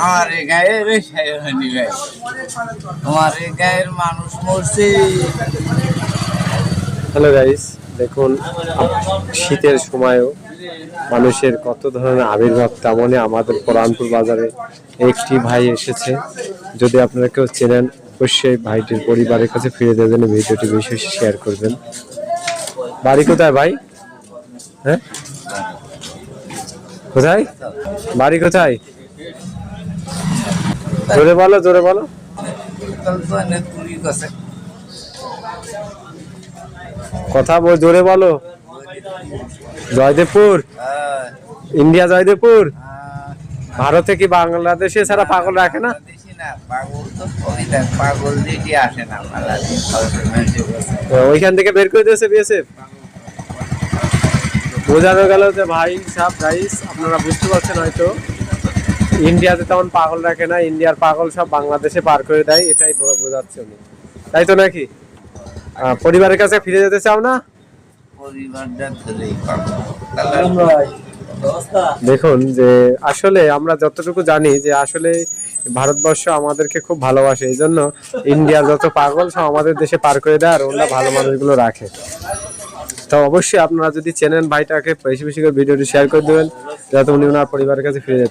আমার এই গায়ের হয়নি গায়ে আমার এই গায়ের মানুষ মরছে। হ্যালো গাইস, দেখুন শীতের সময়ও মানুষের কত ধরনের আবির্ভাব, তেমনই আমাদের পুরানপুর বাজারে একটি ভাই এসেছে। যদি আপনারা কেউ চেনেন অবশ্যই ভাইটির পরিবারের কাছে ফিরে দেবেন, ভিডিওটি বেশি বেশি শেয়ার করবেন। বাড়ি কোথায় ভাই? হ্যাঁ, কোথায় বাড়ি? কোথায়? জোরে বলো, জোরে বলো। কথা বল, জোরে বলো। জয়দেবপুর, ইন্ডিয়া জয়দেবপুর। ভারতে কি বাংলাদেশে ছাড়া পাগল রাখে না? পাগল দিকে আসে না, ওইখান থেকে বের করে দিয়েছে বিএসএফ। বোঝানো গেল যে ভাই সাহেব গাইস, আপনারা বুঝতে পারছেন হয়তো, ইন্ডিয়াতে তেমন পাগল রাখে না, ইন্ডিয়ার পাগল সব বাংলাদেশে পার করে দেয়, এটাই বোঝাচ্ছে উনি, তাই তো নাকি? পরিবারের কাছে ফিরে যেতে চাও না? দেখুন যে আসলে আমরা যতটুকু জানি যে আসলে ভারতবর্ষ আমাদেরকে খুব ভালোবাসে, এই জন্য ইন্ডিয়ার যত পাগল সব আমাদের দেশে পার করে দেয়, আর ওরা ভালো মানুষগুলো রাখে। তো অবশ্যই আপনারা যদি চেনেন ভাইটাকে, বেশি বেশি করে ভিডিওটি শেয়ার করে দেবেন যাতে উনি ওনার পরিবারের কাছে ফিরে যেতে।